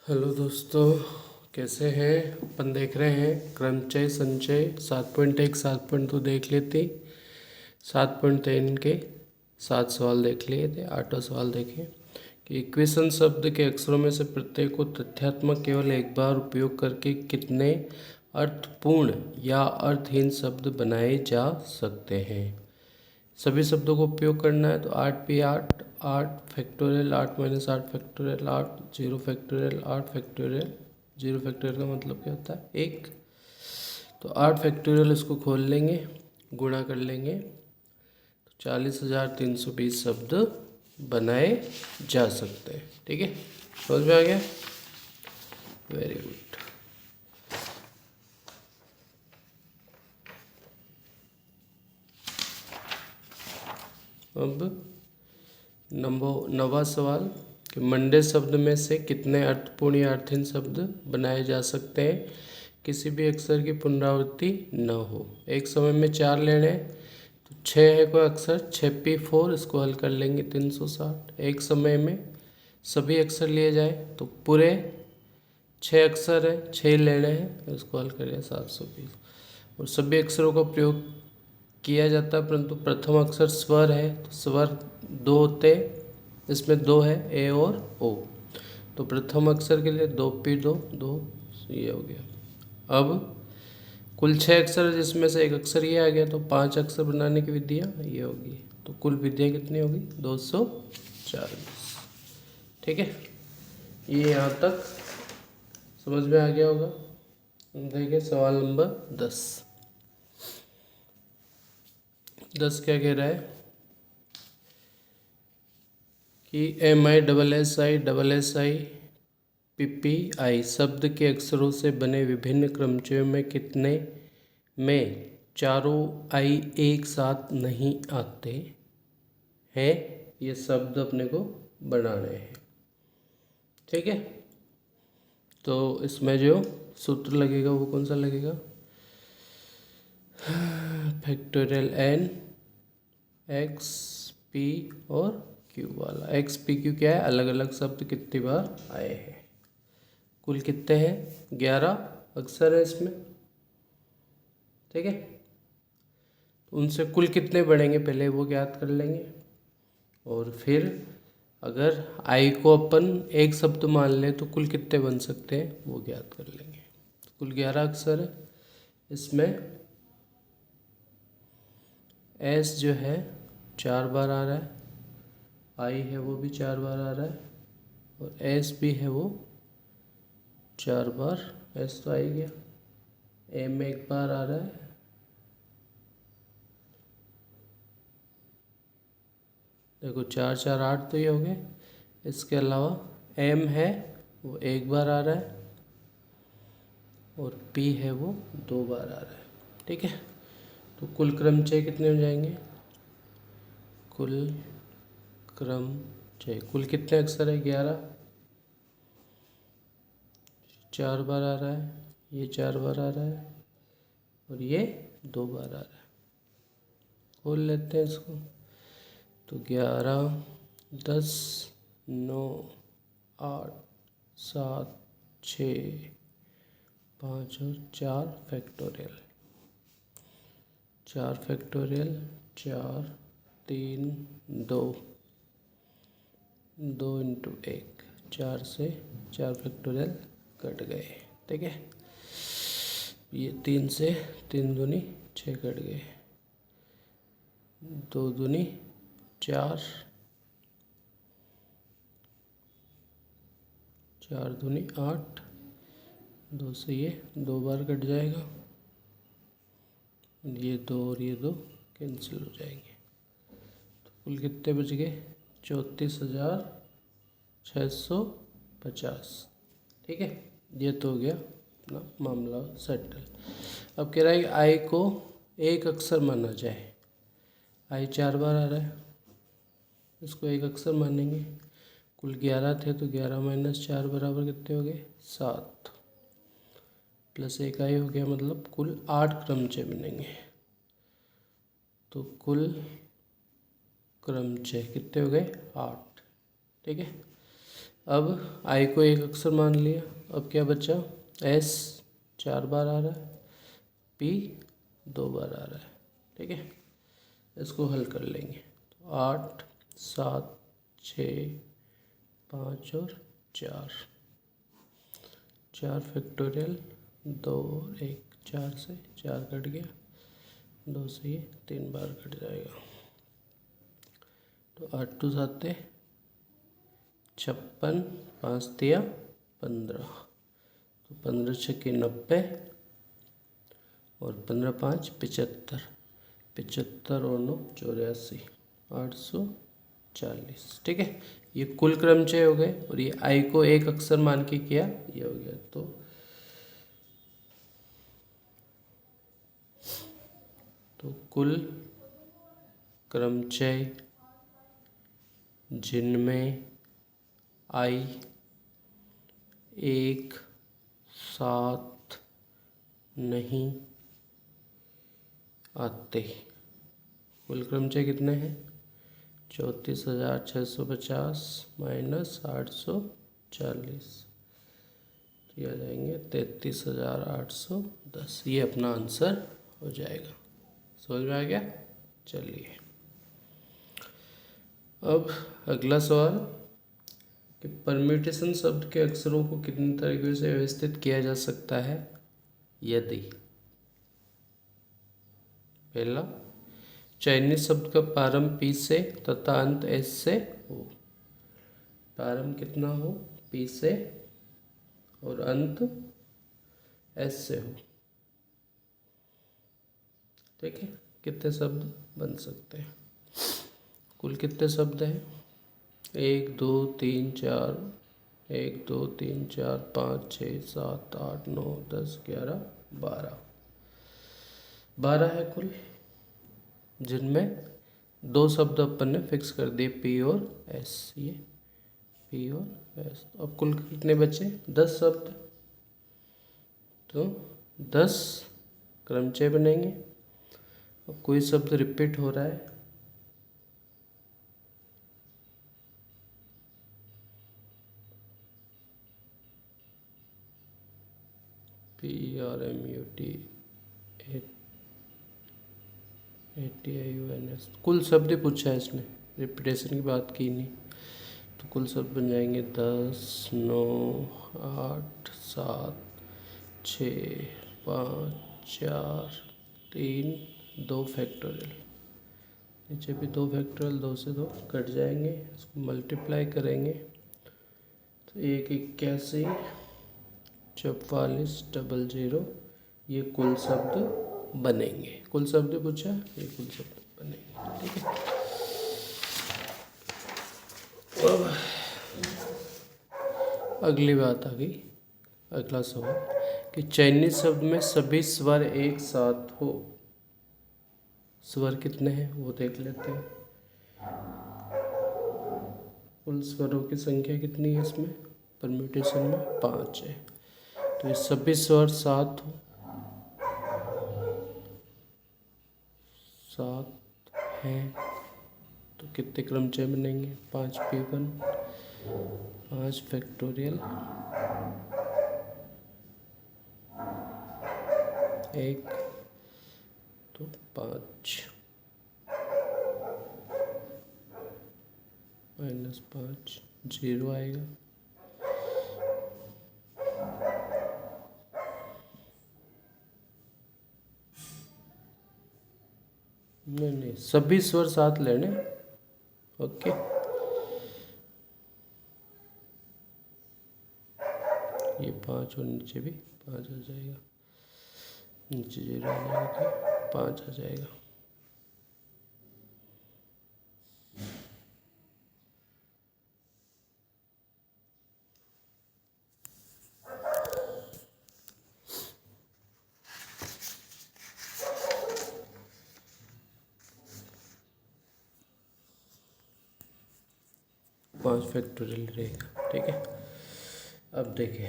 Hello दोस्तों, कैसे हैं? अपन देख रहे हैं क्रमचय संचय 7.1 7.2 देख लेते, 7.3 के 7 सवाल देख लिए थे, 8 सवाल देखे कि इक्वेशन शब्द के अक्षरों में से प्रत्येक को तथ्यात्मक केवल एक बार उपयोग करके कितने अर्थपूर्ण या अर्थहीन शब्द बनाए जा सकते हैं। सभी शब्दों को उपयोग करना है तो 8p8 8 factorial 8 minus 8 factorial 8 zero factorial 8 factorial zero factorial का मतलब क्या होता है? एक। तो 8 फैक्टोरियल इसको खोल लेंगे, गुणा कर लेंगे तो 40,320 शब्द बनाए जा सकते हैं। ठीक है, समझ में आ गया? Very good. अब नवा सवाल कि मंडे शब्द में से कितने अर्थपूर्ण या अर्थहीन शब्द बनाए जा सकते हैं किसी भी अक्षर की पुनरावृत्ति न हो। एक समय में 4 लेने हैं तो 6 है कोई अक्षर, 6p4 इसको हल कर लेंगे 360। एक समय में सभी अक्षर लिए जाए तो पूरे 6 अक्षर है, 6 लेने हैं, इसको हल करें 720। और सभी अक्षरों का प्रयोग किया जाता है परंतु प्रथम अक्षर स्वर है तो स्वर 2 होते, इसमें 2 है ए और ओ, तो प्रथम अक्षर के लिए 2p2 2 ये हो गया। अब कुल 6 अक्षर जिसमें से एक अक्षर ये आ गया तो 5 अक्षर बनाने की विधियाँ ये होगी, तो कुल विधियाँ कितनी होगी? 240। ठीक है, ये यहाँ तक समझ में आ गया होगा। देखिए सवाल नंबर 10 क्या कह रहा है कि MI PPI शब्द के अक्षरों से बने विभिन्न क्रमचयों में कितने में चारों आई एक साथ नहीं आते हैं? ये शब्द अपने को बनाने हैं। ठीक है, तो इसमें जो सूत्र लगेगा वो कौन सा लगेगा? फैक्टोरियल n एक्स पी और क्यू वाला। एक्स पी क्यू क्या है? अलग अलग शब्द कितनी बार आए हैं, कुल कितने हैं? 11 अक्षर है इसमें। ठीक है, तो उनसे कुल कितने बढ़ेंगे पहले वो ज्ञात कर लेंगे, और फिर अगर आई को अपन एक शब्द मान लें तो कुल कितने बन सकते हैं वो ज्ञात कर लेंगे। कुल 11 अक्षर है इसमें, एस जो है 4 बार आ रहा है, आई है वो भी 4 बार आ रहा है, और एस भी है वो 4 बार, एस तो आ ही गया। एम एक बार आ रहा है, देखो 4 4 8 तो ये हो गए। इसके अलावा एम है वो 1 बार आ रहा है, और पी है वो 2 बार आ रहा है। ठीक है, तो कुल क्रमचय कितने हो जाएंगे? कुल क्रमचय कुल कितने अक्षर है? 11। 4 बार आ रहा है, ये 4 बार आ रहा है, और ये 2 बार आ रहा है। खोल लेते हैं इसको तो 11 10 9 8 7 6 5 और 4 फैक्टोरियल 4 फैक्टोरियल 4 3 2 2 इंटू 1 4 से 4 फैक्टोरियल कट गए। ठीक है, ये 3 से 3 दूनी 6 कट गए, 2 दूनी 4 4 दूनी 8, 2 से ये 2 बार कट जाएगा, ये 2 और ये 2 कैंसिल हो जाएंगे, तो कुल कितने बच गए? 34,650। ठीक है, ये तो हो गया अपना मामला सेटल। अब कह रहा है कि आई को एक अक्षर माना जाए। आई 4 बार आ रहा है, इसको एक अक्षर मानेंगे। कुल 11 थे तो 11 माइनस 4 बराबर कितने हो गए? 7 प्लस 1 आई हो गया, मतलब कुल 8 क्रमचय बनेंगे। तो कुल क्रमचय कितने हो गए? 8। ठीक है, अब आई को एक अक्षर मान लिया, अब क्या बचा, एस 4 बार आ रहा है, पी 2 बार आ रहा है, ठीक है। इसको हल कर लेंगे तो 8 7 6 5 और 4 फैक्टोरियल 2 और 1, 4 से 4 कट गया, 2 से ये 3 बार कट जाएगा, तो 8 2 7 56, 5 तिया 15, तो 15 छक्के 90 और 15 5 75, 75 और 9 84, 840, ठीक है। ये कुल क्रमचय हो गए और ये आई को एक अक्षर मान के किया, ये हो गया। तो कुल क्रमचय जिनमें आई एक साथ नहीं आते, कुल क्रमचय कितने हैं, 34,650 माइनस 840, तो ये आ जाएंगे 33,810। ये अपना आंसर हो जाएगा। समझ में आ गया। चलिए अब अगला सवाल कि परम्यूटेशन शब्द के अक्षरों को कितने तरीके से व्यवस्थित किया जा सकता है यदि, पहला, चयनित शब्द का प्रारंभ पी से तथा अंत एस से हो, प्रारंभ कितना हो, पी से और अंत एस से हो, ठीक है। कितने शब्द बन सकते हैं, कुल कितने शब्द हैं, 1 2 3 4, 1 2 3 4 5 6 7 8 9 10 11 12 है कुल, जिनमें 2 शब्द अपन ने फिक्स कर दिए, पी और एस, ये पी और एस। अब कुल कितने बचे, 10 शब्द, तो 10 क्रमचय बनेंगे। अब कोई शब्द रिपीट हो रहा है, PRMUT ATIUNS, कुल शब्द पूछा है इसने, रिपीटेशन की बात की नहीं, तो कुल शब्द बन जाएंगे 10 9 8 7 6 5 4 3 2 फैक्टोरियल, नीचे भी 2 फैक्टोरियल, 2 से 2 कट जाएंगे, इसको मल्टीप्लाई करेंगे तो 1 81 44 00, ये कुल शब्द बनेंगे। कुल शब्द पूछा, ये कुल शब्द बनेंगे, ठीक है। अब अगली बात आ गई, अगला सवाल कि चयनित शब्द में सभी स्वर एक साथ हो, स्वर कितने हैं वो देख लेते हैं। कुल स्वरों की संख्या कितनी है इसमें, परम्यूटेशन में 5 है, तो ये सभी स्वर साथ हो, 7 हैं, तो कितने क्रमचय बनेंगे, 5p1 5 फैक्टोरियल 1, तो 5 माइनस 5 0 आएगा, नहीं सभी स्वर साथ लेने, ओके। ये 5 और नीचे भी 5 आ जाएगा, नीचे 0 आ जाएगा तो 5 आ जाएगा। पाँच फैक्टोरियल रहेगा, ठीक है। अब देखिए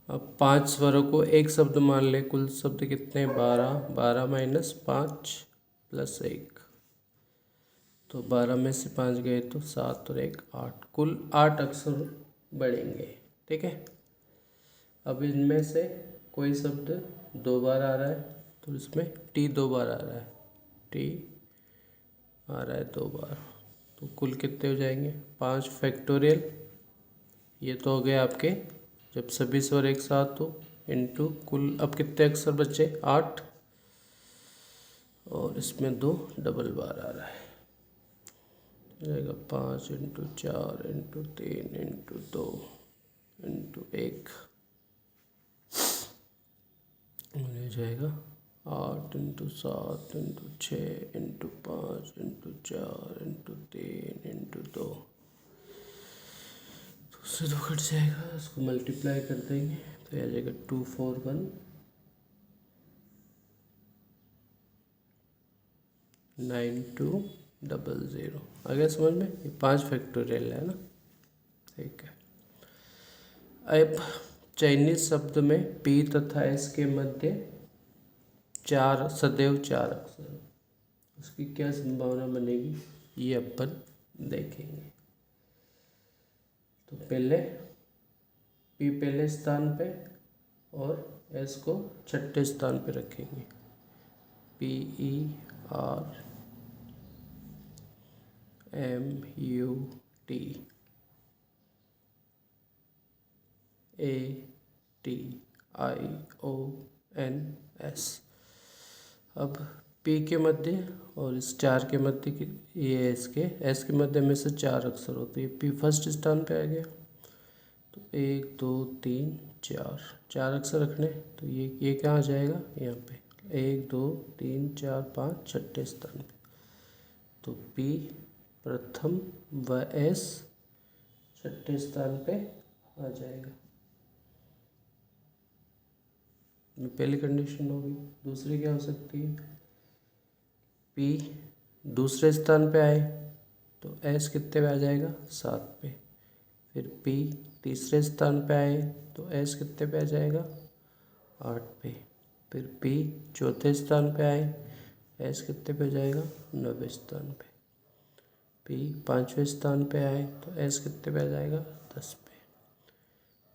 अब 5 स्वरों को एक शब्द मान ले, कुल शब्द कितने, 12 12 माइनस 5 प्लस 1, तो 12 में से 5 गए तो 7 और 1 8, कुल 8 अक्षर बढ़ेंगे। ठीक है, अब इनमें से कोई शब्द 2 बार आ रहा है तो इसमें टी 2 बार आ रहा है, टी आ रहा है 2 बार, तो कुल कितने हो जाएंगे 5 फैक्टोरियल। ये तो हो गए आपके जब सभी स्वर एक साथ हो इनटू कुल, अब कितने अक्षर बचे 8, और इसमें 2 डबल बार आ रहा है, जाएगा 5 इंटू 4 इंटू 3 इंटू 2 इंटू 1 हो जाएगा 8 into 7 into 6 into 5 into 4 into 3 into 2, तो उससे 2 कट जाएगा, इसको मल्टीप्लाई कर देंगे तो आ जाएगा 241 9200। आ गया समझ में, ये 5 फैक्टोरियल है ना। ठीक है, अब चाइनीज शब्द में पी तथा एस के मध्य सदैव 4 अक्षर, उसकी क्या संभावना बनेगी ये अपन देखेंगे। तो पहले पी पहले स्थान पे और एस को छठे स्थान पे रखेंगे, PERMUT ATIONS। अब P के मध्य और इस 4 के मध्य की, ये एस के मध्य में से 4 अक्षर होते हैं, P फर्स्ट स्थान पे आ गया, तो 1 2 3 4 अक्षर रखने, तो ये कहाँ आ जाएगा यहाँ पे 1 2 3 4 5 छठे स्थान पे, तो P प्रथम व S छठे स्थान पे आ जाएगा। पहली कंडीशन होगी। दूसरी क्या हो सकती है, P दूसरे स्थान पे आए तो S कितने पे आ जाएगा 7 पे, फिर P तीसरे स्थान पे आए तो S कितने पे आ जाएगा 8 पे, फिर P चौथे स्थान पे आए S कितने पे जाएगा 9वें स्थान पे, P 5वें स्थान पे आए तो S कितने पे आ जाएगा 10 पे,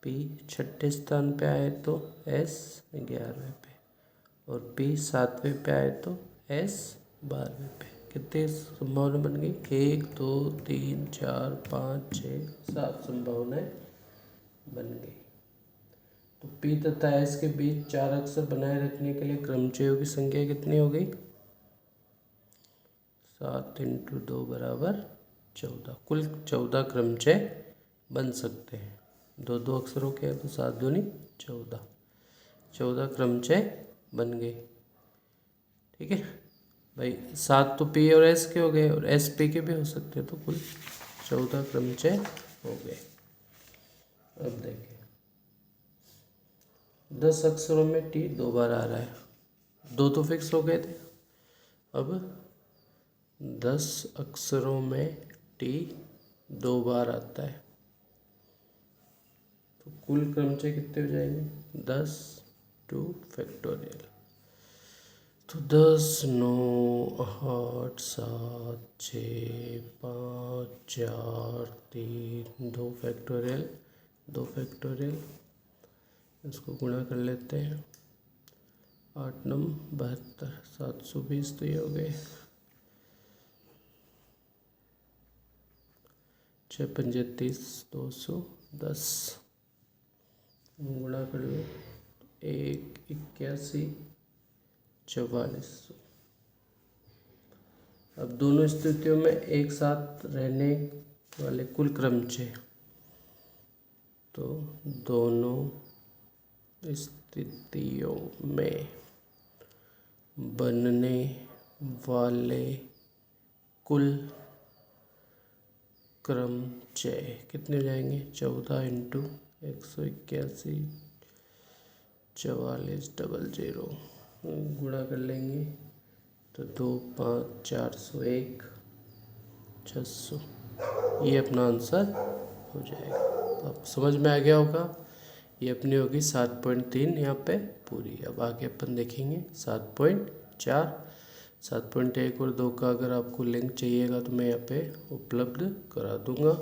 P छठे स्थान पे आए तो S 11वें पे, और P 7वें पे आए तो S 12वें पे। कितनी संभावना बन गई 1 2 3 4 5 6 7 संभावनाएं बन गई। तो P तथा S के बीच 4 अक्षर बनाए रखने के लिए क्रमचयों की संख्या कितनी हो गई 7 इंटू 2 बराबर 14, कुल 14 क्रमचय बन सकते हैं। 2 अक्षरों के तो 7 दूनी 14 क्रमचय बन गए। ठीक है भाई, 7 तो P और S के हो गए और S P के भी हो सकते हैं, तो कुल 14 क्रमचय हो गए। अब देखें 10 अक्षरों में T 2 बार आ रहा है, 2 तो फिक्स हो गए थे, अब 10 अक्षरों में T 2 बार आता है, तो कुल क्रमचय कितने हो जाएंगे 10 2 फैक्टोरियल, तो 10 9 8 7 6 5 4 3 2 फैक्टोरियल, इसको गुणा कर लेते हैं, 8 9 72 720, तो ये हो गए 6 5 30 210, गुणा कर लो 1 81 4400। अब दोनों स्थितियों में एक साथ रहने वाले कुल क्रमचय, तो दोनों स्थितियों में बनने वाले कुल क्रमचय कितने हो जाएंगे 14 इंटू 181 4400, गुणा कर लेंगे तो 2 5 401 600, ये अपना आंसर हो जाएगा। तो आपको समझ में आ गया होगा, ये अपनी होगी 7.3 यहाँ पे पूरी। अब आगे अपन देखेंगे 7.4, 7.1 और 2 का अगर आपको लिंक चाहिएगा तो मैं यहाँ पे उपलब्ध करा दूँगा।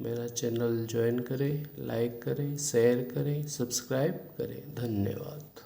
मेरा चैनल ज्वाइन करें, लाइक करें, शेयर करें, सब्सक्राइब करें। धन्यवाद।